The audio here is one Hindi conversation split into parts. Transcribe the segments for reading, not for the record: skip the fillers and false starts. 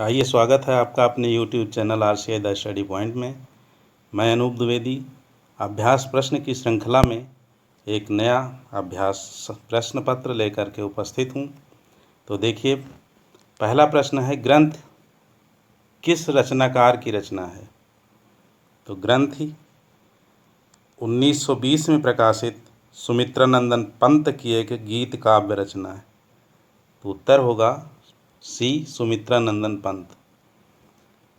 आइए, स्वागत है आपका अपने YouTube channel RCI the study point में। मैं अनूप द्विवेदी अभ्यास प्रश्न की श्रृंखला में एक नया अभ्यास प्रश्न पत्र लेकर के उपस्थित हूँ। तो देखिए, पहला प्रश्न है, ग्रंथ किस रचनाकार की रचना है? तो ग्रंथ 1920 में प्रकाशित सुमित्रानंदन पंत की एक गीत काव्य रचना है। तो उत्तर होगा सी, सुमित्रानंदन पंत।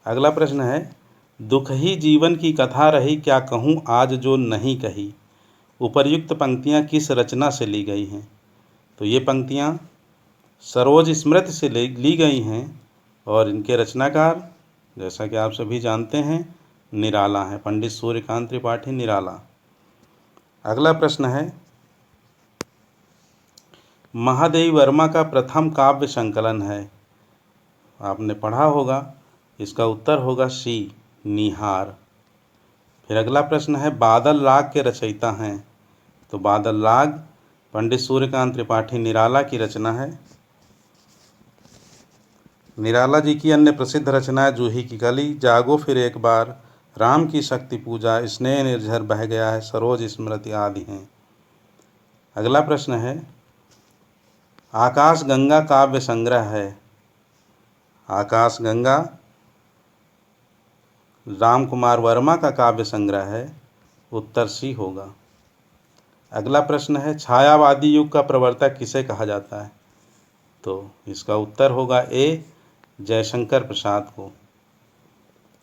अगला प्रश्न है, दुख ही जीवन की कथा रही, क्या कहूँ आज जो नहीं कही। उपर्युक्त पंक्तियाँ किस रचना से ली गई हैं? तो ये पंक्तियाँ सरोज स्मृति से ली गई हैं और इनके रचनाकार जैसा कि आप सभी जानते हैं निराला हैं, पंडित सूर्यकांत त्रिपाठी निराला। अगला प्रश्न है, महादेवी वर्मा का प्रथम काव्य संकलन है। आपने पढ़ा होगा, इसका उत्तर होगा सी, निहार। फिर अगला प्रश्न है, बादल राग के रचयिता हैं। तो बादल राग पंडित सूर्यकांत त्रिपाठी निराला की रचना है। निराला जी की अन्य प्रसिद्ध रचनाएं जूही की कली, जागो फिर एक बार, राम की शक्ति पूजा, स्नेह निर्झर बह गया है, सरोज स्मृति आदि हैं। अगला प्रश्न है, आकाश गंगा काव्य संग्रह है। आकाश गंगा राम कुमार वर्मा का काव्य संग्रह है। उत्तर सी होगा। अगला प्रश्न है, छायावादी युग का प्रवर्तक किसे कहा जाता है? तो इसका उत्तर होगा ए, जयशंकर प्रसाद को।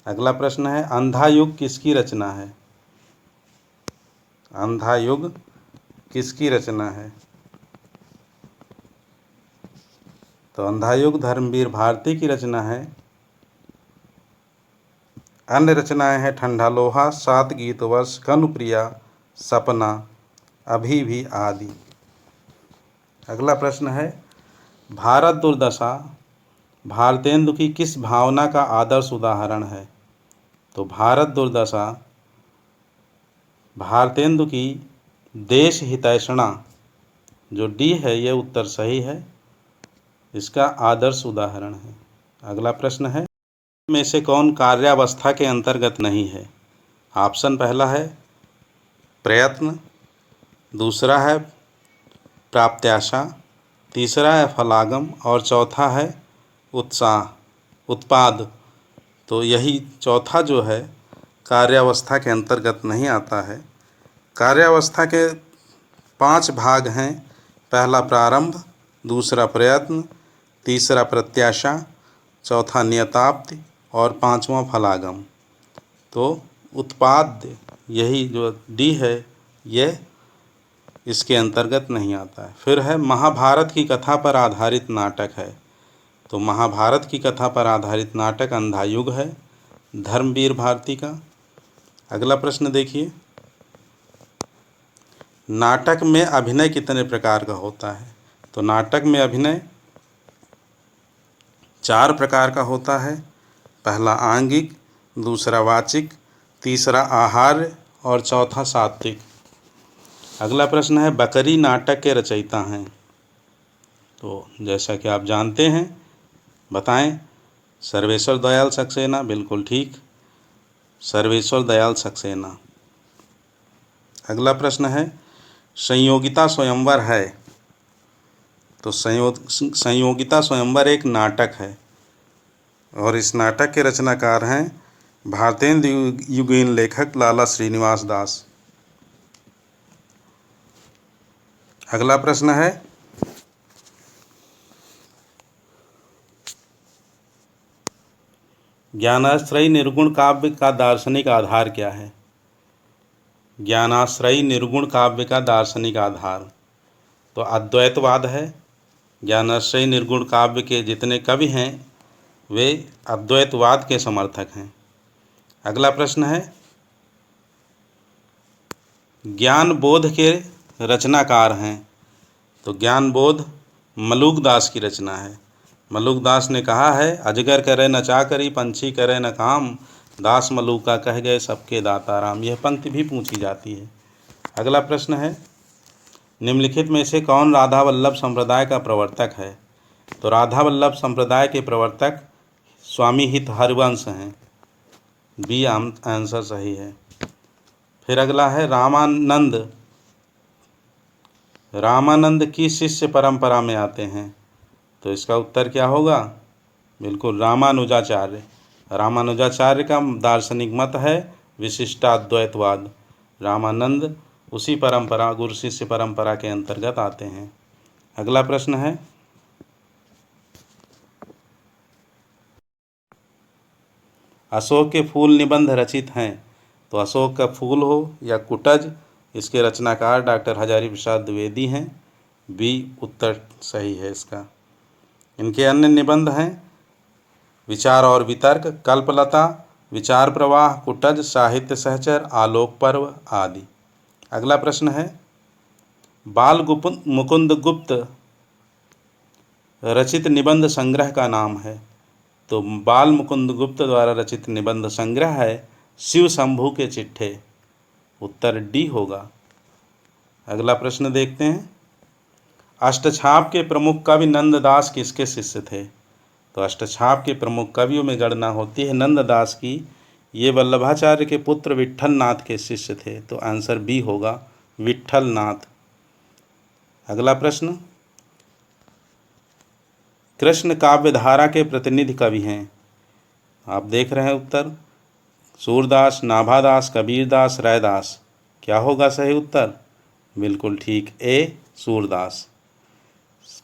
अगला प्रश्न है, अंधा युग किसकी रचना है? अंधा युग किसकी रचना है? तो अंधा युग धर्मवीर भारती की रचना है। अन्य रचनाएं हैं ठंडा लोहा, सात गीतवर्ष, कनुप्रिया, सपना, अभी भी आदि। अगला प्रश्न है, भारत दुर्दशा भारतेंदु की किस भावना का आदर्श उदाहरण है? तो भारत दुर्दशा भारतेंदु की देश हितैषणा, जो डी है ये उत्तर सही है, इसका आदर्श उदाहरण है। अगला प्रश्न है, में से कौन कार्यावस्था के अंतर्गत नहीं है? ऑप्शन पहला है प्रयत्न, दूसरा है प्राप्त्याशा, तीसरा है फलागम और चौथा है उत्पाद। तो यही चौथा जो है कार्यावस्था के अंतर्गत नहीं आता है। कार्यावस्था के 5 भाग हैं। पहला प्रारंभ, दूसरा प्रयत्न, तीसरा प्रत्याशा, चौथा नियताप्ति और 5वां फलागम। तो उत्पाद यही जो डी है ये इसके अंतर्गत नहीं आता है। फिर है, महाभारत की कथा पर आधारित नाटक है। तो महाभारत की कथा पर आधारित नाटक अंधा युग है, धर्मवीर भारती का। अगला प्रश्न देखिए, नाटक में अभिनय कितने प्रकार का होता है? तो नाटक में अभिनय 4 प्रकार का होता है। पहला आंगिक, दूसरा वाचिक, तीसरा आहार्य और चौथा सात्विक। अगला प्रश्न है, बकरी नाटक के रचयिता हैं। तो जैसा कि आप जानते हैं, बताएं। सर्वेश्वर दयाल सक्सेना, बिल्कुल ठीक, सर्वेश्वर दयाल सक्सेना। अगला प्रश्न है, संयोगिता स्वयंवर है। तो संयोगिता स्वयंवर एक नाटक है और इस नाटक के रचनाकार हैं भारतेंदु युगीन लेखक लाला श्रीनिवास दास। अगला प्रश्न है, ज्ञानाश्रयी निर्गुण काव्य का दार्शनिक आधार क्या है? ज्ञानाश्रयी निर्गुण काव्य का दार्शनिक आधार तो अद्वैतवाद है। ज्ञानाश्रयी निर्गुण काव्य के जितने कवि हैं वे अद्वैतवाद के समर्थक हैं। अगला प्रश्न है, ज्ञान बोध के रचनाकार हैं। तो ज्ञान बोध मलुक दास की रचना है। मलुक दास ने कहा है, अजगर करे न चाकरी, पंछी करे न काम, दास मलुका कह गए सबके दाता राम। यह पंक्ति भी पूछी जाती है। अगला प्रश्न है, निम्नलिखित में से कौन राधा वल्लभ संप्रदाय का प्रवर्तक है? तो राधा वल्लभ संप्रदाय के प्रवर्तक स्वामी हित हरवंश हैं। बी आंसर सही है। फिर अगला है रामानंद। रामानंद की शिष्य परंपरा में आते हैं, तो इसका उत्तर क्या होगा? बिल्कुल रामानुजाचार्य। रामानुजाचार्य का दार्शनिक मत है विशिष्टाद्वैतवाद। रामानंद उसी परंपरा, गुरु शिष्य परंपरा के अंतर्गत आते हैं। अगला प्रश्न है, अशोक के फूल निबंध रचित हैं, तो अशोक का फूल हो या कुटज, इसके रचनाकार डॉक्टर हजारी प्रसाद द्विवेदी हैं। बी उत्तर सही है इसका। इनके अन्य निबंध हैं विचार और वितर्क, कल्पलता, विचार प्रवाह, कुटज, साहित्य सहचर, आलोक पर्व आदि। अगला प्रश्न है, बाल मुकुंद गुप्त रचित निबंध संग्रह का नाम है, तो बाल मुकुंद गुप्त द्वारा रचित निबंध संग्रह है शिव शंभू के चिट्ठे। उत्तर डी होगा। अगला प्रश्न देखते हैं, अष्टछाप के प्रमुख कवि नंददास किसके शिष्य थे? तो अष्टछाप के प्रमुख कवियों में गणना होती है नंददास की। ये वल्लभाचार्य के पुत्र विट्ठल नाथ के शिष्य थे, तो आंसर बी होगा विट्ठल नाथ। अगला प्रश्न, कृष्ण काव्य धारा के प्रतिनिधि कवि हैं, आप देख रहे हैं उत्तर, सूरदास, नाभादास, कबीरदास, रैदास। क्या होगा सही उत्तर? बिल्कुल ठीक, ए सूरदास।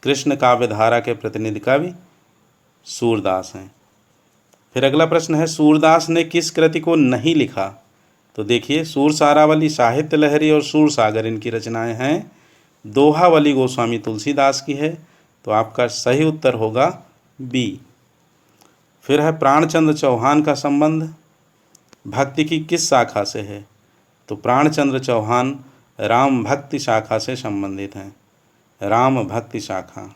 कृष्ण काव्य धारा के प्रतिनिधि कवि सूरदास हैं। फिर अगला प्रश्न है, सूरदास ने किस कृति को नहीं लिखा? तो देखिए, सूरसारावली, साहित्य लहरी और सूरसागर इनकी रचनाएं हैं। दोहावली गोस्वामी तुलसीदास की है, तो आपका सही उत्तर होगा बी। फिर है, प्राणचंद्र चौहान का संबंध भक्ति की किस शाखा से है? तो प्राणचंद्र चौहान राम भक्ति शाखा से संबंधित हैं, राम भक्ति शाखा।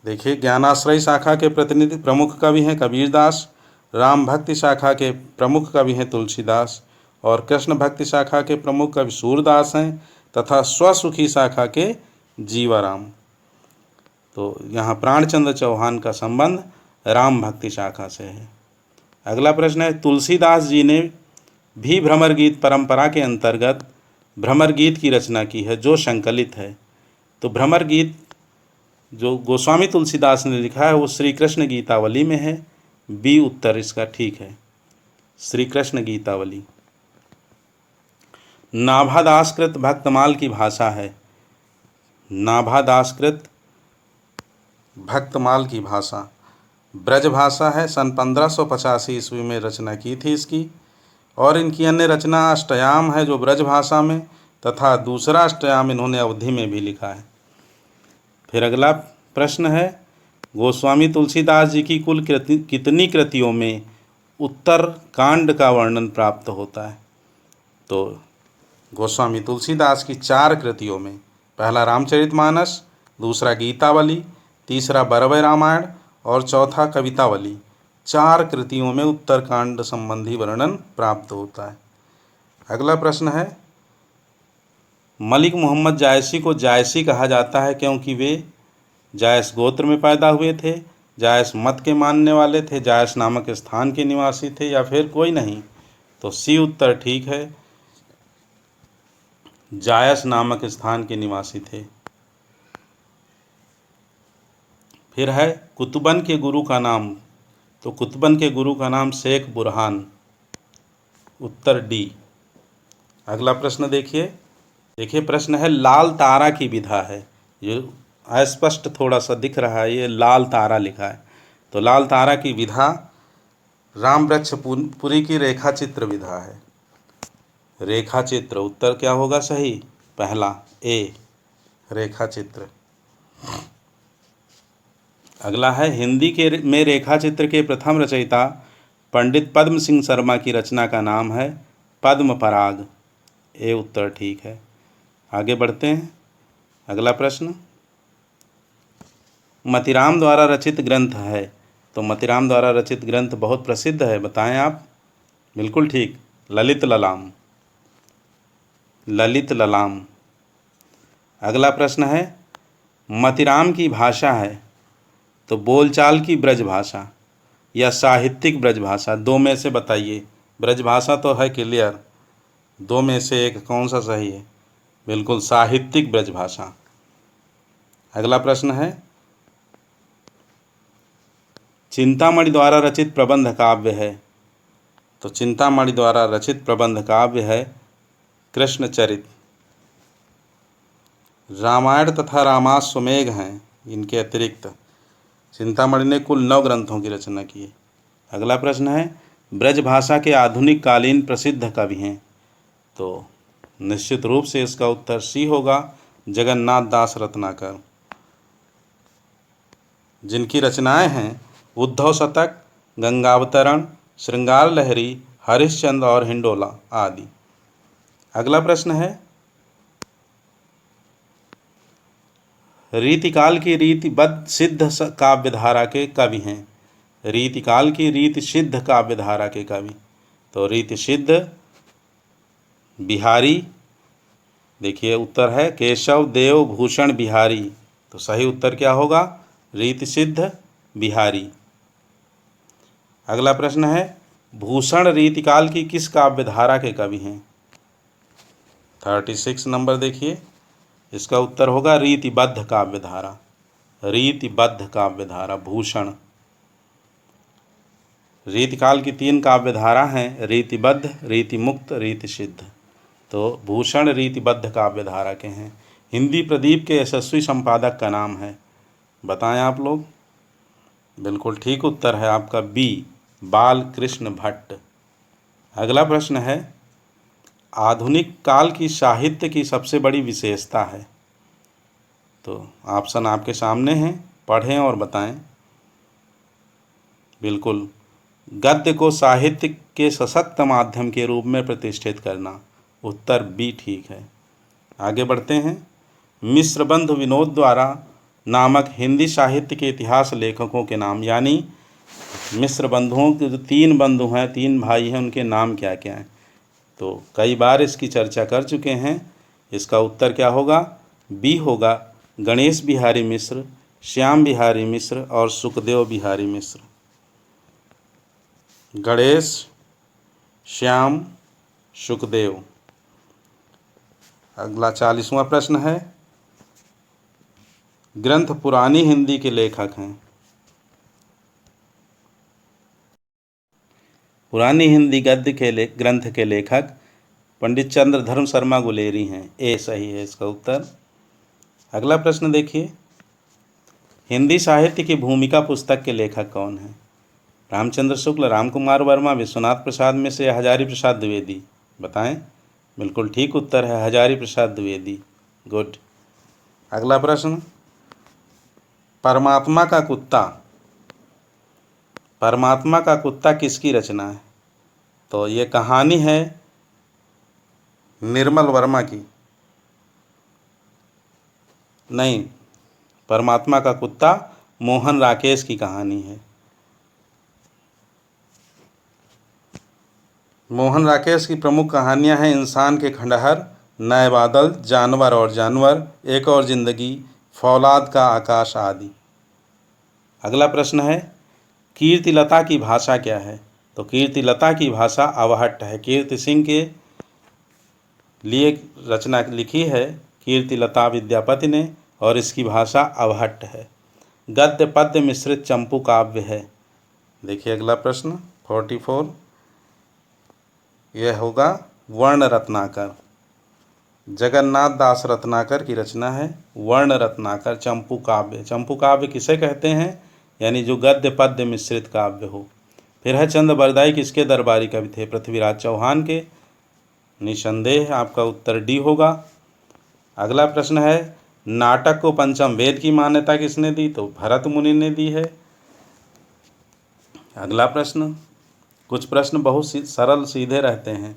देखिए, ज्ञानाश्रय शाखा के प्रतिनिधि प्रमुख कवि हैं कबीरदास, राम भक्ति शाखा के प्रमुख कवि हैं तुलसीदास, और कृष्ण भक्ति शाखा के प्रमुख कवि सूरदास हैं, तथा स्वसुखी शाखा के जीवाराम। तो यहाँ प्राणचंद्र चौहान का संबंध राम भक्ति शाखा से है। अगला प्रश्न है, तुलसीदास जी ने भी भ्रमर गीत परंपरा के अंतर्गत भ्रमर गीत की रचना की है जो संकलित है। तो भ्रमर गीत जो गोस्वामी तुलसीदास ने लिखा है वो श्री कृष्ण गीतावली में है। बी उत्तर इसका ठीक है, श्री कृष्ण गीतावली। नाभादासकृत भक्तमाल की भाषा है, नाभादासकृत भक्तमाल की भाषा ब्रज भाषा है। सन 1585 ईस्वी में रचना की थी इसकी, और इनकी अन्य रचना अष्टयाम है जो ब्रज भाषा में, तथा दूसरा अष्टयाम इन्होंने अवधि में भी लिखा है। फिर अगला प्रश्न है, गोस्वामी तुलसीदास जी की कुल कितनी कृतियों में उत्तर कांड का वर्णन प्राप्त होता है? तो गोस्वामी तुलसीदास की 4 कृतियों में, पहला रामचरितमानस, दूसरा गीतावली, तीसरा बरवय रामायण और चौथा कवितावली, 4 कृतियों में उत्तरकांड संबंधी वर्णन प्राप्त होता है। अगला प्रश्न है, मलिक मोहम्मद जायसी को जायसी कहा जाता है क्योंकि वे जायस गोत्र में पैदा हुए थे, जायस मत के मानने वाले थे, जायस नामक स्थान के निवासी थे, या फिर कोई नहीं? तो सी उत्तर ठीक है, जायस नामक स्थान के निवासी थे। फिर है, कुतुबन के गुरु का नाम? तो कुतुबन के गुरु का नाम शेख बुरहान। उत्तर डी। अगला प्रश्न देखिए प्रश्न है, लाल तारा की विधा है, ये अस्पष्ट थोड़ा सा दिख रहा है, ये लाल तारा लिखा है। तो लाल तारा की विधा राम वृक्षपुरी की रेखा चित्र विधा है, रेखा चित्र। उत्तर क्या होगा सही? पहला ए, रेखा चित्र। अगला है, हिंदी में रेखा चित्र के प्रथम रचयिता पंडित पद्म सिंह शर्मा की रचना का नाम है पद्म पराग। ए उत्तर ठीक है। आगे बढ़ते हैं। अगला प्रश्न, मतिराम द्वारा रचित ग्रंथ है, तो मतिराम द्वारा रचित ग्रंथ बहुत प्रसिद्ध है, बताएं आप? बिल्कुल ठीक, ललित ललाम, ललित ललाम। अगला प्रश्न है, मतिराम की भाषा है, तो बोलचाल की ब्रजभाषा या साहित्यिक ब्रजभाषा, दो में से बताइए। ब्रजभाषा तो है क्लियर, दो में से एक कौन सा सही है? बिल्कुल साहित्यिक ब्रजभाषा। अगला प्रश्न है, चिंतामणि द्वारा रचित प्रबंध काव्य है। तो चिंतामणि द्वारा रचित प्रबंध काव्य है कृष्णचरित। रामायण तथा रामाश्वमेघ हैं, इनके अतिरिक्त चिंतामणि ने कुल 9 ग्रंथों की रचना की है। अगला प्रश्न है, ब्रजभाषा के आधुनिक कालीन प्रसिद्ध कवि हैं। तो निश्चित रूप से इसका उत्तर सी होगा, जगन्नाथ दास रत्नाकर, जिनकी रचनाएं हैं उद्धव शतक, गंगावतरण, श्रृंगार लहरी, हरिश्चंद्र और हिंडोला आदि। अगला प्रश्न है, रीतिकाल की रीतिबद्ध सिद्ध काव्यधारा के कवि हैं। रीतिकाल की रीति सिद्ध काव्यधारा के कवि, तो रीति सिद्ध बिहारी। देखिए उत्तर है केशव देव भूषण बिहारी। तो सही उत्तर क्या होगा? रीति सिद्ध बिहारी। अगला प्रश्न है, भूषण रीतिकाल की किस काव्यधारा के कवि हैं? 36 नंबर देखिए, इसका उत्तर होगा रीतिबद्ध काव्यधारा। रीतिबद्ध काव्यधारा भूषण। रीतिकाल की 3 काव्यधारा हैं, रीतिबद्ध, रीतिमुक्त, रीतिसिद्ध। तो भूषण रीतिबद्ध काव्यधारा के हैं। हिंदी प्रदीप के यशस्वी संपादक का नाम है, बताएं आप लोग। बिल्कुल ठीक उत्तर है आपका बी, बाल कृष्ण भट्ट। अगला प्रश्न है, आधुनिक काल की साहित्य की सबसे बड़ी विशेषता है। तो ऑप्शन आपके सामने हैं, पढ़ें और बताएं। बिल्कुल, गद्य को साहित्य के सशक्त माध्यम के रूप में प्रतिष्ठित करना। उत्तर बी ठीक है। आगे बढ़ते हैं, मिश्रबंधु विनोद द्वारा नामक हिंदी साहित्य के इतिहास लेखकों के नाम, यानी मिश्र बंधुओं के जो 3 बंधु हैं, 3 भाई हैं, उनके नाम क्या क्या हैं? तो कई बार इसकी चर्चा कर चुके हैं। इसका उत्तर क्या होगा? बी होगा, गणेश बिहारी मिश्र, श्याम बिहारी मिश्र और सुखदेव बिहारी मिश्र। गणेश, श्याम, सुखदेव। अगला 40वां प्रश्न है, ग्रंथ पुरानी हिंदी के लेखक हैं। पुरानी हिंदी गद्य के ग्रंथ के लेखक पंडित चंद्रधर्म शर्मा गुलेरी हैं। ए सही है इसका उत्तर। अगला प्रश्न देखिए, हिंदी साहित्य की भूमिका पुस्तक के लेखक कौन हैं? रामचंद्र शुक्ल, रामकुमार वर्मा, विश्वनाथ प्रसाद मिश्र या हजारी प्रसाद द्विवेदी? बताएं। बिल्कुल ठीक उत्तर है हजारी प्रसाद द्विवेदी। गुड। अगला प्रश्न, परमात्मा का कुत्ता। परमात्मा का कुत्ता किसकी रचना है? तो ये कहानी है निर्मल वर्मा की। नहीं, परमात्मा का कुत्ता मोहन राकेश की कहानी है। मोहन राकेश की प्रमुख कहानियां हैं इंसान के खंडहर, नए बादल, जानवर और जानवर, एक और जिंदगी, फौलाद का आकाश आदि। अगला प्रश्न है, कीर्तिलता की भाषा क्या है? तो कीर्तिलता की भाषा अवहट्ट है। कीर्ति सिंह के लिए रचना लिखी है कीर्तिलता विद्यापति ने और इसकी भाषा अवहट्ट है। गद्य पद्य मिश्रित चंपू काव्य है। देखिए अगला प्रश्न 44, यह होगा वर्ण रत्नाकर। जगन्नाथ दास रत्नाकर की रचना है वर्ण रत्नाकर चंपू काव्य। चंपू काव्य किसे कहते हैं? यानी जो गद्य पद्य मिश्रित काव्य हो। फिर है चंद बरदाई किसके दरबारी कवि थे? पृथ्वीराज चौहान के। निसंदेह आपका उत्तर डी होगा। अगला प्रश्न है, नाटक को पंचम वेद की मान्यता किसने दी? तो भरत मुनि ने दी है। अगला प्रश्न, कुछ प्रश्न बहुत सरल सीधे रहते हैं।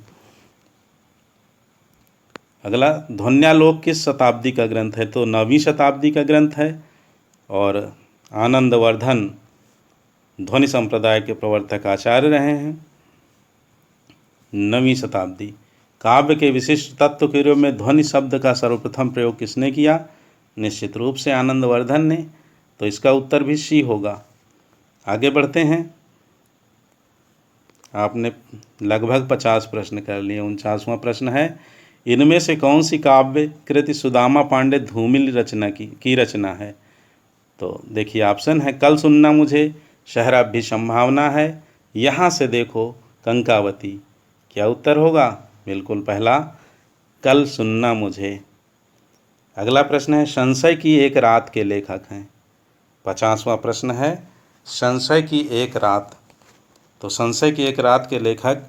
अगला, ध्वन्यालोक किस शताब्दी का ग्रंथ है? तो 9वीं शताब्दी का ग्रंथ है और आनंदवर्धन ध्वनि संप्रदाय के प्रवर्तक आचार्य रहे हैं। 9वीं शताब्दी। काव्य के विशिष्ट तत्व के रूप में ध्वनि शब्द का सर्वप्रथम प्रयोग किसने किया? निश्चित रूप से आनंदवर्धन ने। तो इसका उत्तर भी सी होगा। आगे बढ़ते हैं। आपने लगभग 50 प्रश्न कर लिए। 49वां प्रश्न है, इनमें से कौन सी काव्य कृति सुदामा पांडे धूमिल रचना की रचना है? तो देखिए ऑप्शन है, कल सुनना मुझे, शहर भी संभावना है, यहाँ से देखो, कंकावती। क्या उत्तर होगा? बिल्कुल पहला, कल सुनना मुझे। अगला प्रश्न है, संशय की एक रात के लेखक हैं। 50वां प्रश्न है, संशय की एक रात। तो संशय की एक रात के लेखक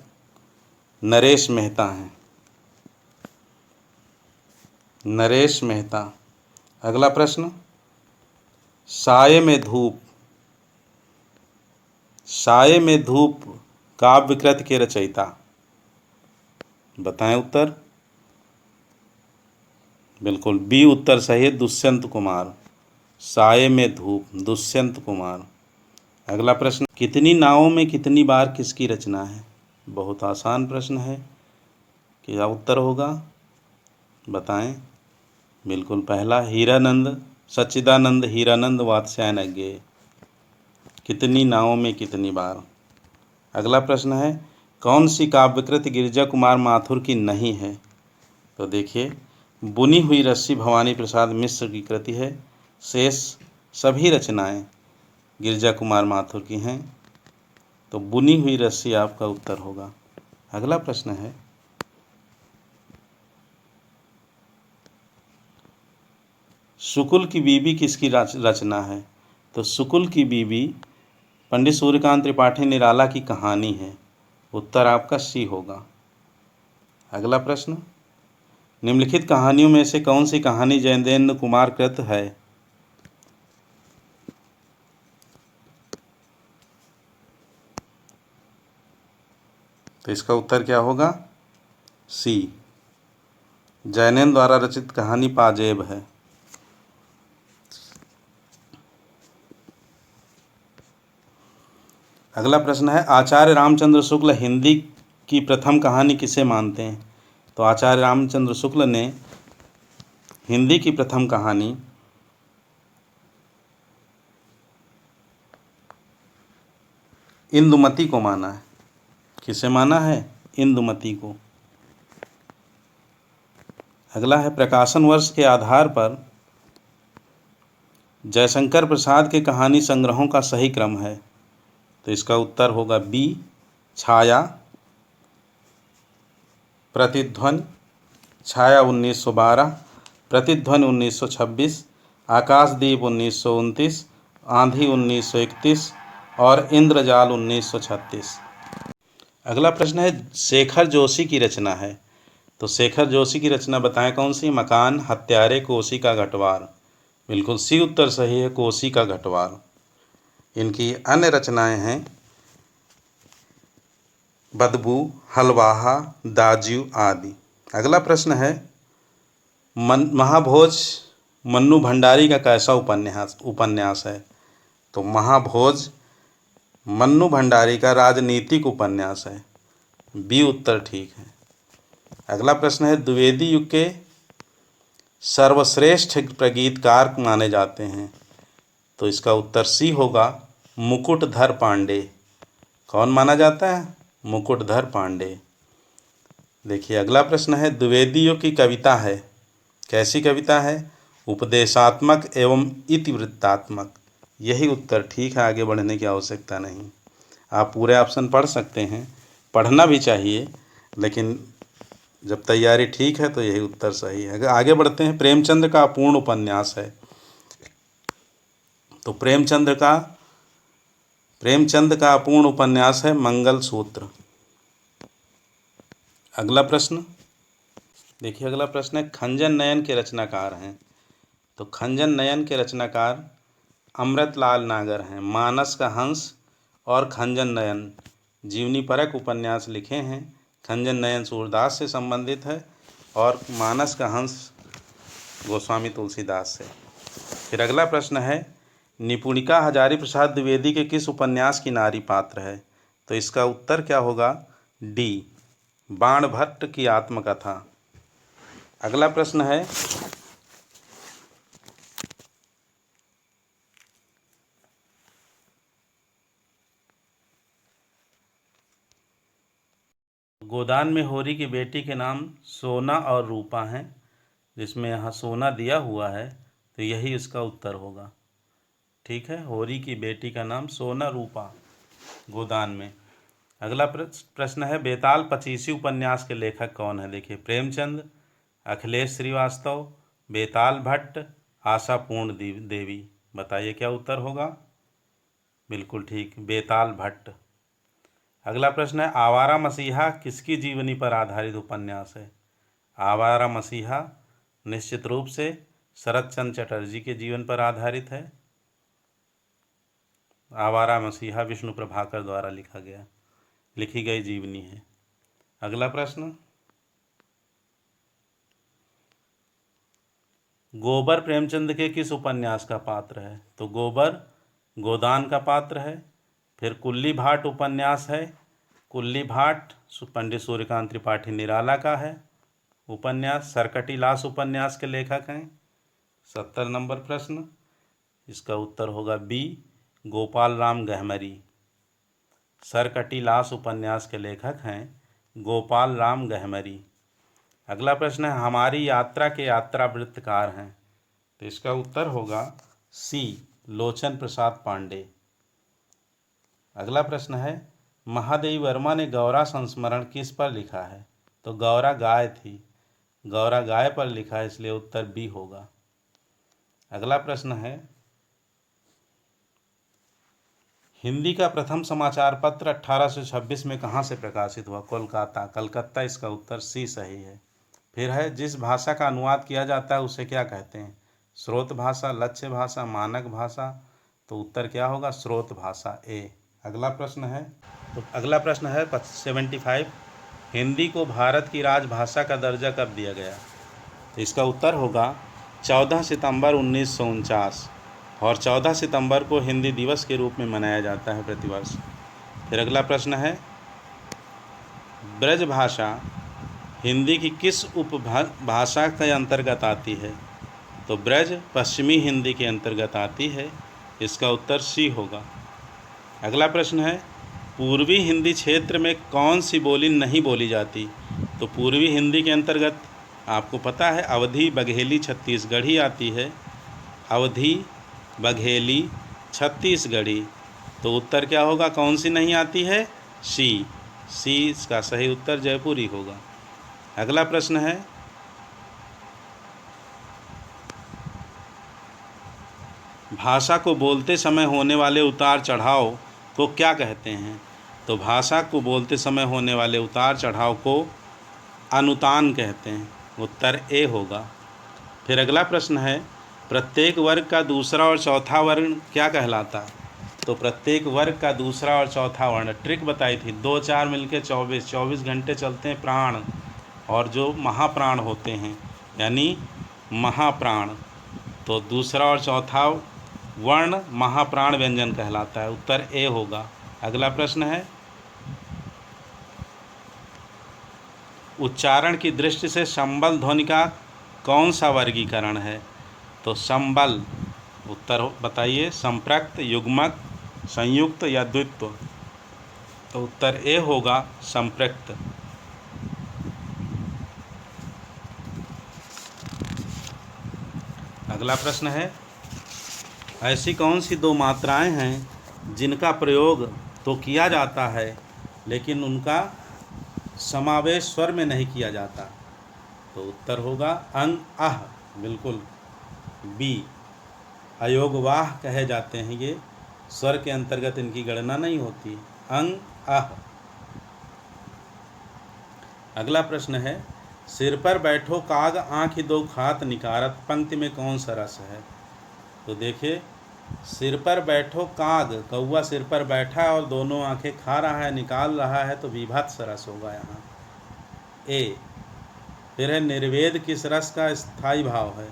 नरेश मेहता हैं। नरेश मेहता। अगला प्रश्न, साये में धूप। साये में धूप काव्य कृति के रचयिता बताएं उत्तर। बिल्कुल बी उत्तर सही है, दुष्यंत कुमार। साये में धूप, दुष्यंत कुमार। अगला प्रश्न, कितनी नावों में कितनी बार किसकी रचना है? बहुत आसान प्रश्न है। क्या उत्तर होगा बताएं। बिल्कुल पहला, हीरानंद, सच्चिदानंद हीरानंद वात्स्यायन। कितनी नावों में कितनी बार। अगला प्रश्न है, कौन सी काव्यकृति गिरिजा कुमार माथुर की नहीं है? तो देखिए, बुनी हुई रस्सी भवानी प्रसाद मिश्र की कृति है। शेष सभी रचनाएं गिरिजा कुमार माथुर की हैं। तो बुनी हुई रस्सी आपका उत्तर होगा। अगला प्रश्न है, शुकुल की बीबी किसकी रचना है? तो शुकुल की बीबी पंडित सूर्यकांत त्रिपाठी निराला की कहानी है। उत्तर आपका सी होगा। अगला प्रश्न, निम्नलिखित कहानियों में से कौन सी कहानी जयदेंद्र कुमार कृत है? तो इसका उत्तर क्या होगा? सी, जैनेन्द्र द्वारा रचित कहानी पाजेब है। अगला प्रश्न है, आचार्य रामचंद्र शुक्ल हिंदी की प्रथम कहानी किसे मानते हैं? तो आचार्य रामचंद्र शुक्ल ने हिंदी की प्रथम कहानी इंदुमती को माना है। किसे माना है? इंदुमती को। अगला है, प्रकाशन वर्ष के आधार पर जयशंकर प्रसाद के कहानी संग्रहों का सही क्रम है। तो इसका उत्तर होगा बी, छाया, प्रतिध्वनि, छाया 1912, प्रतिध्वनि 1926, आकाशदीप 1929, आंधी 1931 और इंद्रजाल 1936। अगला प्रश्न है, शेखर जोशी की रचना है। तो शेखर जोशी की रचना बताएं कौन सी? मकान, हत्यारे, कोसी का घटवार। बिल्कुल सी उत्तर सही है, कोसी का घटवार। इनकी अन्य रचनाएं हैं बदबू, हलवाहा, दाज्यू आदि। अगला प्रश्न है, महाभोज मन्नू भंडारी का कैसा उपन्यास है? तो महाभोज मन्नू भंडारी का राजनीतिक उपन्यास है। बी उत्तर ठीक है। अगला प्रश्न है, द्विवेदी युग के सर्वश्रेष्ठ प्रगीतकार माने जाते हैं। तो इसका उत्तर सी होगा, मुकुटधर पांडे। कौन माना जाता है? मुकुटधर पांडे। देखिए अगला प्रश्न है, द्विवेदी युग की कविता है, कैसी कविता है? उपदेशात्मक एवं इतिवृत्तात्मक। यही उत्तर ठीक है, आगे बढ़ने की आवश्यकता नहीं। आप पूरे ऑप्शन पढ़ सकते हैं, पढ़ना भी चाहिए, लेकिन जब तैयारी ठीक है तो यही उत्तर सही है। अगर आगे बढ़ते हैं, प्रेमचंद का अपूर्ण उपन्यास है। तो प्रेमचंद का अपूर्ण उपन्यास है मंगलसूत्र। अगला प्रश्न देखिए, अगला प्रश्न है, खंजन नयन के रचनाकार हैं। तो खंजन नयन के रचनाकार अमृतलाल नागर हैं। मानस का हंस और खंजन नयन जीवनी परक उपन्यास लिखे हैं। खंजन नयन सूरदास से संबंधित है और मानस का हंस गोस्वामी तुलसीदास से। फिर अगला प्रश्न है, निपुणिका हजारी प्रसाद द्विवेदी के किस उपन्यास की नारी पात्र है? तो इसका उत्तर क्या होगा? डी, बाणभट्ट की आत्मकथा। अगला प्रश्न है, गोदान में होरी की बेटी के नाम सोना और रूपा हैं, जिसमें यहाँ सोना दिया हुआ है, तो यही इसका उत्तर होगा। ठीक है, होरी की बेटी का नाम सोना रूपा, गोदान में। अगला प्रश्न है, बेताल पचीसी उपन्यास के लेखक कौन है? देखिए, प्रेमचंद, अखिलेश श्रीवास्तव, बेताल भट्ट, आशा पूर्ण देवी। बताइए क्या उत्तर होगा? बिल्कुल ठीक, बेताल भट्ट। अगला प्रश्न है, आवारा मसीहा किसकी जीवनी पर आधारित उपन्यास है? आवारा मसीहा निश्चित रूप से शरत चंद्र चटर्जी के जीवन पर आधारित है। आवारा मसीहा विष्णु प्रभाकर द्वारा लिखी गई जीवनी है। अगला प्रश्न, गोबर प्रेमचंद के किस उपन्यास का पात्र है? तो गोबर गोदान का पात्र है। फिर कुल्ली भाट उपन्यास है। कुल्ली भाट पंडित सूर्यकांत त्रिपाठी निराला का है उपन्यास। सरकटी लाश उपन्यास के लेखक हैं। 70 नंबर प्रश्न, इसका उत्तर होगा बी, गोपाल राम गहमरी। सरकटी लाश उपन्यास के लेखक हैं गोपाल राम गहमरी। अगला प्रश्न है, हमारी यात्रा के यात्रा वृत्तकार हैं? तो इसका उत्तर होगा सी, लोचन प्रसाद पांडे। अगला प्रश्न है, महादेवी वर्मा ने गौरा संस्मरण किस पर लिखा है? तो गौरा गाय थी, गौरा गाय पर लिखा है, इसलिए उत्तर बी होगा। अगला प्रश्न है, हिंदी का प्रथम समाचार पत्र 1826 में कहाँ से प्रकाशित हुआ? कोलकाता, कलकत्ता। इसका उत्तर सी सही है। फिर है, जिस भाषा का अनुवाद किया जाता है उसे क्या कहते हैं? स्रोत भाषा, लक्ष्य भाषा, मानक भाषा। तो उत्तर क्या होगा? स्रोत भाषा, ए। अगला प्रश्न है, 75, हिंदी को भारत की राजभाषा का दर्जा कब दिया गया? तो इसका उत्तर होगा 14 सितंबर 1949, और 14 सितंबर को हिंदी दिवस के रूप में मनाया जाता है प्रतिवर्ष। फिर अगला प्रश्न है, ब्रज भाषा हिंदी की किस उपभाषा के अंतर्गत आती है? तो ब्रज पश्चिमी हिंदी के अंतर्गत आती है, इसका उत्तर सी होगा। अगला प्रश्न है, पूर्वी हिंदी क्षेत्र में कौन सी बोली नहीं बोली जाती? तो पूर्वी हिंदी के अंतर्गत आपको पता है अवधी, बघेली, छत्तीसगढ़ी आती है। अवधी, बघेली, छत्तीसगढ़ी। तो उत्तर क्या होगा? कौन सी नहीं आती है? सी, इसका सही उत्तर जयपुरी होगा। अगला प्रश्न है, भाषा को बोलते समय होने वाले उतार चढ़ाव को क्या कहते हैं? तो भाषा को बोलते समय होने वाले उतार चढ़ाव को अनुतान कहते हैं, उत्तर ए होगा। फिर अगला प्रश्न है, प्रत्येक वर्ग का दूसरा और चौथा वर्ण क्या कहलाता? तो प्रत्येक वर्ग का दूसरा और चौथा वर्ण, ट्रिक बताई थी, 2 4 मिलके 24 घंटे चलते हैं प्राण, और जो महाप्राण होते हैं यानी महाप्राण, तो दूसरा और चौथा वर्ण महाप्राण व्यंजन कहलाता है, उत्तर ए होगा। अगला प्रश्न है, उच्चारण की दृष्टि से संबल ध्वनि का कौन सा वर्गीकरण है? तो संबल, उत्तर बताइए, संपृक्त, युग्मक, संयुक्त या द्वित्व? तो उत्तर ए होगा, संपृक्त। अगला प्रश्न है, ऐसी कौन सी 2 मात्राएं हैं जिनका प्रयोग तो किया जाता है लेकिन उनका समावेश स्वर में नहीं किया जाता? तो उत्तर होगा अंग, आह, बिल्कुल बी, अयोगवाह कहे जाते हैं ये, स्वर के अंतर्गत इनकी गणना नहीं होती, अंग, आह। अगला प्रश्न है, सिर पर बैठो काग आँखि 2 खात निकारत पंक्ति में कौन सा रस है? तो देखिए, सिर पर बैठो काग, कौवा सिर पर बैठा है और दोनों आंखें खा रहा है, निकाल रहा है, तो विभत्स रस होगा यहाँ, ए। फिर है, निर्वेद किस रस का स्थायी भाव है?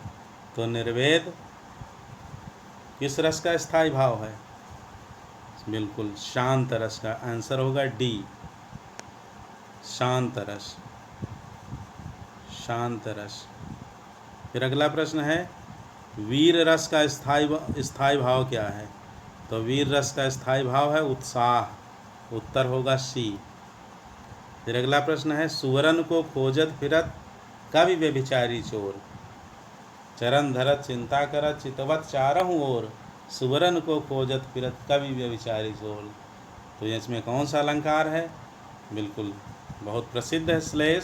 तो निर्वेद किस रस का स्थायी भाव है? बिल्कुल शांत रस का, आंसर होगा डी, शांत रस, शांत रस। फिर अगला प्रश्न है, वीर रस का स्थायी भाव क्या है? तो वीर रस का स्थायी भाव है उत्साह, उत्तर होगा सी। फिर अगला प्रश्न है, सुवरन को खोजत फिरत कवि व्यभिचारी चोर, चरण धरत चिंता करत चितवत चारहु ओर, सुवरन को खोजत फिरत कवि व्यभिचारी चोर। तो इसमें कौन सा अलंकार है? बिल्कुल बहुत प्रसिद्ध है श्लेष।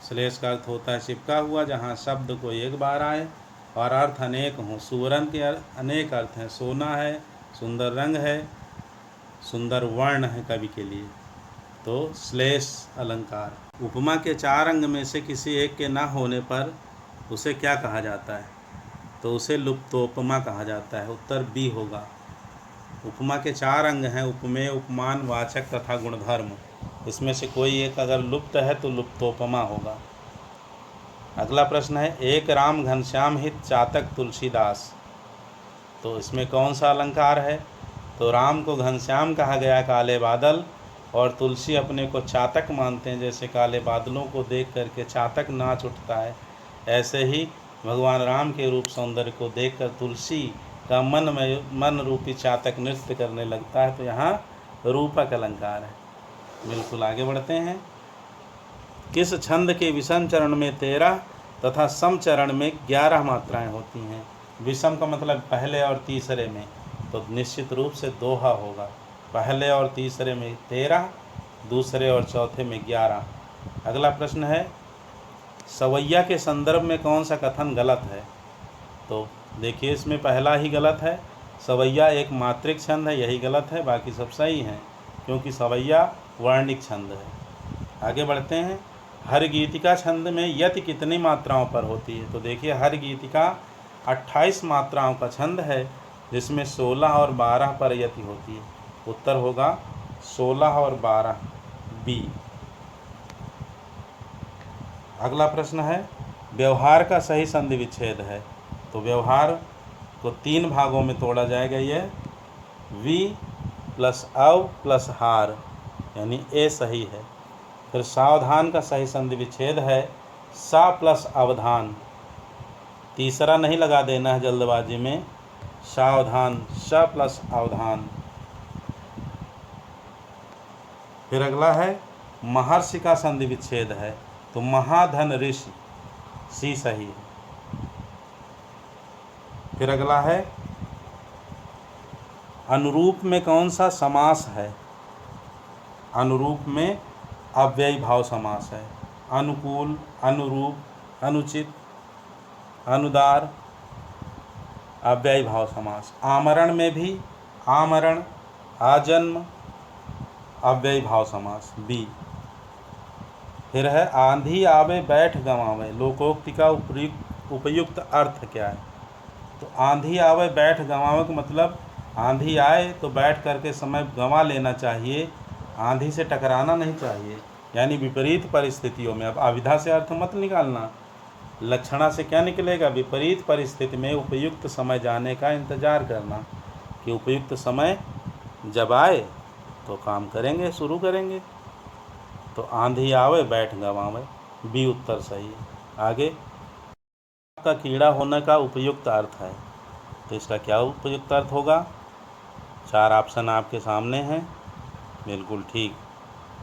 श्लेष का अर्थ होता है चिपका हुआ, जहाँ शब्द को एक बार आए और अर्थ अनेक हों। सुवरन के अनेक अर्थ हैं, सोना है, सुंदर रंग है, सुंदर वर्ण है कवि के लिए, तो श्लेष अलंकार। उपमा के चार अंग में से किसी एक के न होने पर उसे क्या कहा जाता है? तो उसे लुप्तोपमा कहा जाता है। उत्तर बी होगा। उपमा के चार अंग हैं, उपमेय, उपमान, वाचक तथा गुणधर्म। इसमें से कोई एक अगर लुप्त है तो लुप्तोपमा होगा। अगला प्रश्न है, एक राम घनश्याम हित चातक तुलसीदास। तो इसमें कौन सा अलंकार है? तो राम को घनश्याम कहा गया काले बादल, और तुलसी अपने को चातक मानते हैं, जैसे काले बादलों को देख करके चातक नाच उठता है, ऐसे ही भगवान राम के रूप सौंदर्य को देखकर तुलसी का मन रूपी चातक नृत्य करने लगता है। तो यहाँ रूपक अलंकार है। बिल्कुल आगे बढ़ते हैं। किस छंद के विषम चरण में 13 तथा सम चरण में 11 मात्राएं होती हैं? विषम का मतलब पहले और तीसरे में, तो निश्चित रूप से दोहा होगा। पहले और तीसरे में 13, दूसरे और चौथे में 11। अगला प्रश्न है, सवैया के संदर्भ में कौन सा कथन गलत है? तो देखिए इसमें पहला ही गलत है। सवैया एक मात्रिक छंद है, यही गलत है, बाकी सब सही हैं, क्योंकि सवैया वर्णिक छंद है। आगे बढ़ते हैं। हर गीतिका छंद में यति कितनी मात्राओं पर होती है? तो देखिए हर गीतिका 28 मात्राओं का छंद है, जिसमें 16 और 12 पर यति होती है। उत्तर होगा 16 और 12, बी। अगला प्रश्न है, व्यवहार का सही संधि विच्छेद है। तो व्यवहार को 3 भागों में तोड़ा जाएगा। यह वी प्लस अव प्लस हार, यानी ए सही है। फिर सावधान का सही संधि विच्छेद है सा प्लस अवधान। तीसरा नहीं लगा देना है जल्दबाजी में, सावधान, स प्लस अवधान। फिर अगला है, महर्षि का संधि विच्छेद है, तो महाधन ऋषि, सी सही है। फिर अगला है, अनुरूप में कौन सा समास है? अनुरूप में अव्ययी भाव समास है। अनुकूल, अनुरूप, अनुचित, अनुदार, अव्ययी भाव समास। आमरण में भी आमरण, आजन्म, अव्ययी भाव समास, बी। फिर है, आंधी आवे बैठ गंवावे, लोकोक्ति का उपयुक्त अर्थ क्या है? तो आंधी आवे बैठ गंवावे का मतलब आंधी आए तो बैठ करके समय गंवा लेना चाहिए, आंधी से टकराना नहीं चाहिए, यानी विपरीत परिस्थितियों में। अब अविधा से अर्थ मत निकालना, लक्षणा से क्या निकलेगा? विपरीत परिस्थिति में उपयुक्त समय जाने का इंतजार करना, कि उपयुक्त समय जब आए तो काम करेंगे, शुरू करेंगे। तो आंधी आवे बैठ गंवावे, बी उत्तर सही है। आगे, का कीड़ा होने का उपयुक्त अर्थ है, तो इसका क्या उपयुक्त अर्थ होगा? 4 ऑप्शन आपके सामने हैं। बिल्कुल ठीक।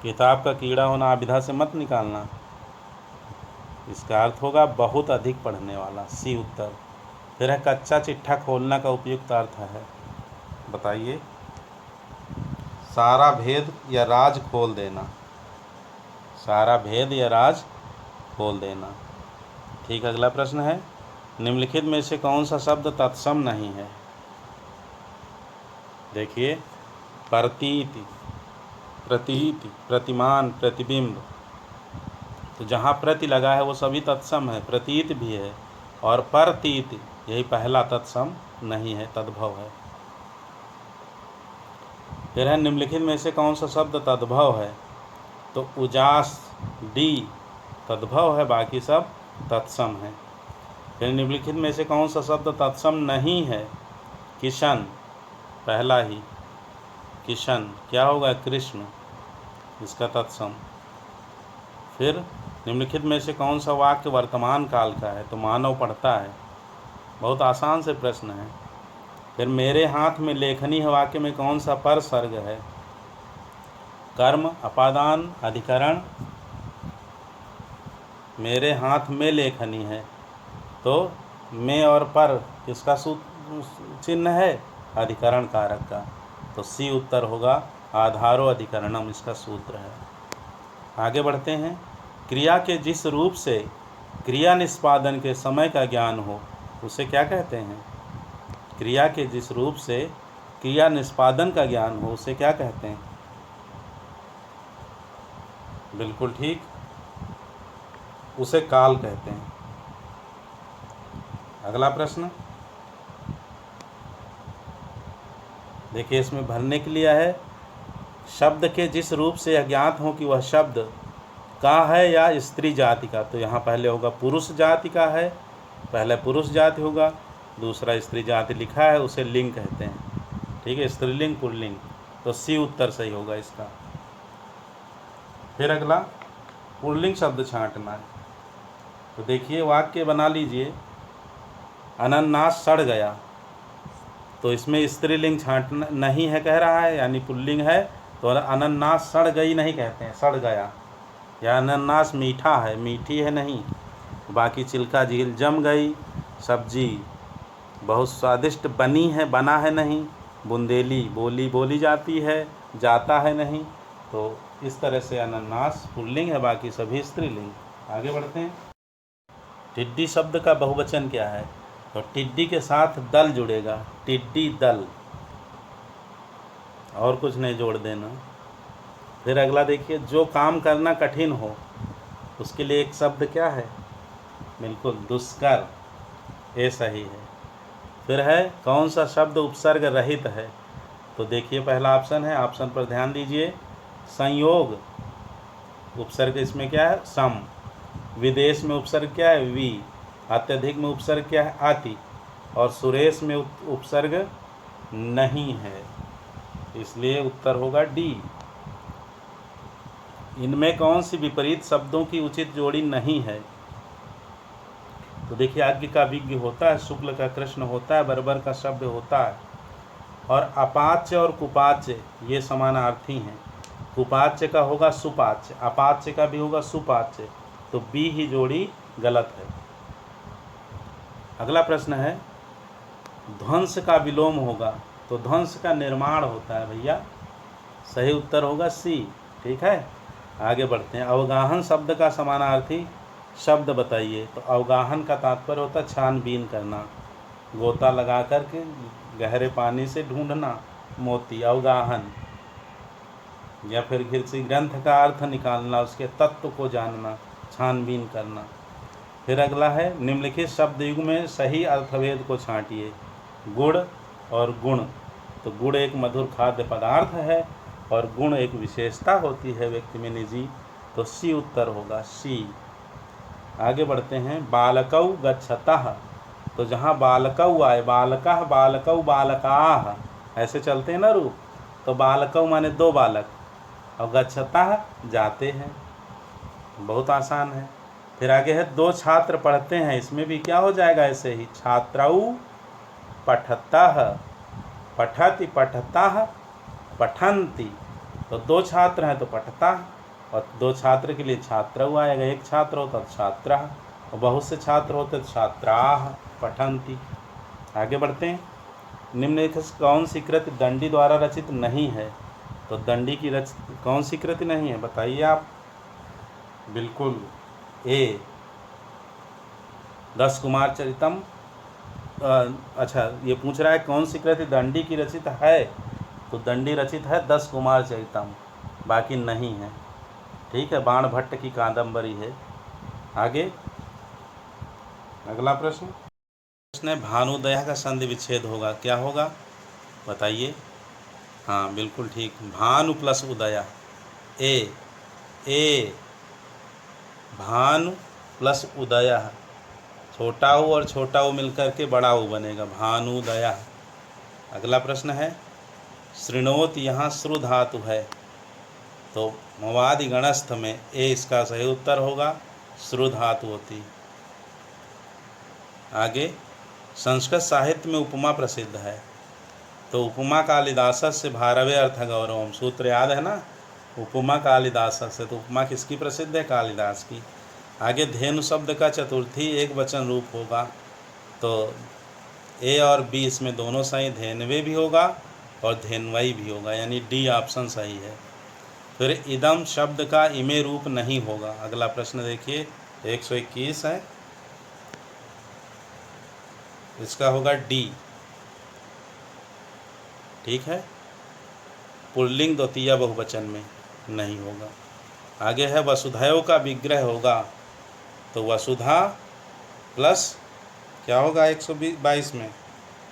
किताब का कीड़ा होना अविधा से मत निकालना, इसका अर्थ होगा बहुत अधिक पढ़ने वाला, सी उत्तर। फिर है, कच्चा चिट्ठा खोलना का उपयुक्त अर्थ है, बताइए। सारा भेद या राज खोल देना, सारा भेद या राज खोल देना। ठीक। अगला प्रश्न है, निम्नलिखित में से कौन सा शब्द तत्सम नहीं है? देखिए, प्रतीति, प्रतीति, प्रतिमान, प्रतिबिंब। तो जहाँ प्रति लगा है वो सभी तत्सम है, प्रतीत भी है, और परतीत यही पहला तत्सम नहीं है, तद्भव है। फिर है, निम्नलिखित में से कौन सा शब्द तद्भव है? तो उजास, डी तद्भव है, बाकी सब तत्सम है। फिर निम्नलिखित में से कौन सा शब्द तत्सम नहीं है? किशन, पहला ही किशन, क्या होगा? कृष्ण, इसका तत्सम। फिर निम्नलिखित में से कौन सा वाक्य वर्तमान काल का है? तो मानव पढ़ता है, बहुत आसान से प्रश्न है। फिर मेरे हाथ में लेखनी है वाक्य में कौन सा पर सर्ग है? कर्म, अपादान, अधिकरण। मेरे हाथ में लेखनी है, तो में और पर किसका चिन्ह है? अधिकरण कारक का। तो सी उत्तर होगा। आधारो अधिकरणम इसका सूत्र है। आगे बढ़ते हैं। क्रिया के जिस रूप से क्रिया निष्पादन के समय का ज्ञान हो उसे क्या कहते हैं? क्रिया के जिस रूप से क्रिया निष्पादन का ज्ञान हो उसे क्या कहते हैं? बिल्कुल ठीक, उसे काल कहते हैं। अगला प्रश्न देखिए, इसमें भरने के लिए है शब्द के जिस रूप से अज्ञात हो कि वह शब्द का है या स्त्री जाति का। तो यहाँ पहले होगा पुरुष जाति का है, पहले पुरुष जाति होगा, दूसरा स्त्री जाति लिखा है उसे लिंग कहते हैं। ठीक है, स्त्रीलिंग पुल्लिंग। तो सी उत्तर सही होगा इसका। फिर अगला पुल्लिंग शब्द छांटना है। तो देखिए वाक्य बना लीजिए, अनन्नास सड़ गया। तो इसमें स्त्रीलिंग छांटना नहीं है कह रहा है, यानी पुल्लिंग है। तो अनन्नास सड़ गई नहीं कहते हैं, सड़ गया। या अनन्नास मीठा है, मीठी है नहीं। बाकी चिल्का झील जम गई, सब्जी बहुत स्वादिष्ट बनी है, बना है नहीं। बुंदेली बोली बोली जाती है, जाता है नहीं। तो इस तरह से अनन्नास पुल्लिंग है, बाकी सभी स्त्रीलिंग। आगे बढ़ते हैं। टिड्डी शब्द का बहुवचन क्या है? तो टिड्डी के साथ दल जुड़ेगा, टिड्डी दल, और कुछ नहीं जोड़ देना। फिर अगला देखिए, जो काम करना कठिन हो उसके लिए एक शब्द क्या है? बिल्कुल दुष्कर, ये सही है। फिर है कौन सा शब्द उपसर्ग रहित है? तो देखिए पहला ऑप्शन है, ऑप्शन पर ध्यान दीजिए। संयोग, उपसर्ग इसमें क्या है? सम। विदेश में उपसर्ग क्या है? वी। अत्यधिक में उपसर्ग क्या है? आति। और सुरेश में उपसर्ग नहीं है, इसलिए उत्तर होगा डी। इनमें कौन सी विपरीत शब्दों की उचित जोड़ी नहीं है? तो देखिए, आज्ञ का विज्ञ होता है, शुक्ल का कृष्ण होता है, बर्बर का शब्द होता है। और अपाच्य और कुपाच्य ये समानार्थी हैं। कुपाच्य का होगा सुपाच्य, अपाच्य का भी होगा सुपाच्य। तो बी ही जोड़ी गलत है। अगला प्रश्न है, ध्वंस का विलोम होगा। तो ध्वंस का निर्माण होता है भैया, सही उत्तर होगा सी। ठीक है, आगे बढ़ते हैं। अवगाहन शब्द का समानार्थी शब्द बताइए। तो अवगाहन का तात्पर्य होता है छानबीन करना, गोता लगा करके गहरे पानी से ढूंढना मोती, अवगाहन। या फिर किसी ग्रंथ का अर्थ निकालना, उसके तत्व को जानना, छानबीन करना। फिर अगला है, निम्नलिखित शब्द युग में सही अर्थभेद को छांटिए। गुड़ और गुण। तो गुड़ एक मधुर खाद्य पदार्थ है और गुण एक विशेषता होती है व्यक्ति में निजी। तो सी उत्तर होगा, सी। आगे बढ़ते हैं। बालकौ गच्छतः। तो जहाँ बालकौ आए, बालकः बालकौ बालकाः, ऐसे चलते हैं ना रूप। तो बालकौ माने दो बालक, और गच्छतः जाते हैं। बहुत आसान है। फिर आगे है, दो छात्र पढ़ते हैं। इसमें भी क्या हो जाएगा? ऐसे ही, छात्रौ पठतः, पठति पठतः पठन्ति। तो दो छात्र हैं तो पठतः, और दो छात्र के लिए छात्रौ आएगा। एक छात्र होता तो छात्रः, और बहुत से छात्र होते तो छात्राः पठन्ति। आगे बढ़ते हैं। निम्नलिखित कौन सी कृति दंडी द्वारा रचित नहीं है? तो दंडी की कौन सी कृति नहीं है बताइए आप? बिल्कुल ए, 10 कुमार चरितम। अच्छा, ये पूछ रहा है कौन सी कृति दंडी की रचित है? तो दंडी रचित है 10 कुमार चरितम, बाकी नहीं है। ठीक है, बाण भट्ट की कादंबरी है। आगे अगला प्रश्न है, भानुदया का संधि विच्छेद होगा, क्या होगा बताइए? हाँ बिल्कुल ठीक, भानु प्लस उदया। ए भानु प्लस उदया, छोटा ऊ और छोटा ऊ मिलकर के बड़ा ऊ बनेगा, भानुदया। अगला प्रश्न है, शृणोत यहाँ श्रु धातु है। तो मवादि गणस्थ में ए इसका सही उत्तर होगा, श्रु धातु होती। आगे, संस्कृत साहित्य में उपमा प्रसिद्ध है। तो उपमा कालिदास से भारवे अर्थ गौरवम, सूत्र याद है ना? उपमा कालिदास से, तो उपमा किसकी प्रसिद्ध है? कालिदास की। आगे धेनु शब्द का चतुर्थी एक वचन रूप होगा, तो ए और बी इसमें दोनों सही, धेनवे भी होगा और धेनवई भी होगा, यानी डी ऑप्शन सही है। फिर इदम शब्द का इमे रूप नहीं होगा। अगला प्रश्न देखिए 121 है, इसका होगा डी। ठीक है, पुल्लिंग द्वितीय बहुवचन में नहीं होगा। आगे है वसुधैव का विग्रह होगा, तो वसुधा प्लस क्या होगा 122 में?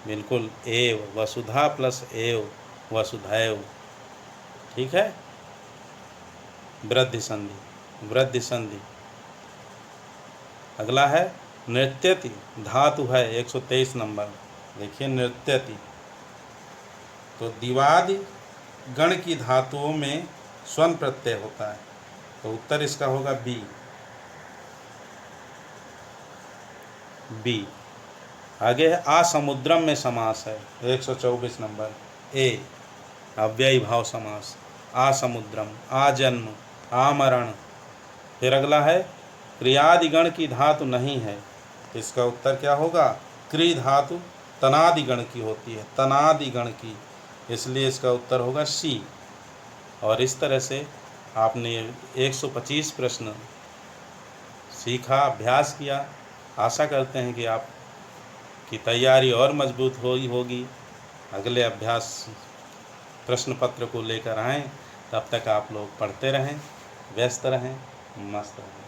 बिल्कुल एव, वसुधा प्लस एव, वसुधैव। ठीक है, वृद्धि संधि, वृद्धि संधि। अगला है नृत्यति, धातु है 123 नंबर। देखिए नृत्यति, तो दिवादि गण की धातुओं में स्वन प्रत्यय होता है, तो उत्तर इसका होगा बी। बी। आगे है आसमुद्रम में समास है 124 नंबर। ए, अव्ययी भाव समास। आसमुद्रम, आजन्म, आमरण। फिर अगला है क्रियादिगण की धातु नहीं है, इसका उत्तर क्या होगा? क्रि धातु तनादिगण की होती है, तनादिगण की, इसलिए इसका उत्तर होगा सी। और इस तरह से आपने 125 प्रश्न सीखा, अभ्यास किया। आशा करते हैं कि आपकी तैयारी और मजबूत होगी। अगले अभ्यास प्रश्न पत्र को लेकर आएँ, तब तक आप लोग पढ़ते रहें, व्यस्त रहें, मस्त रहें।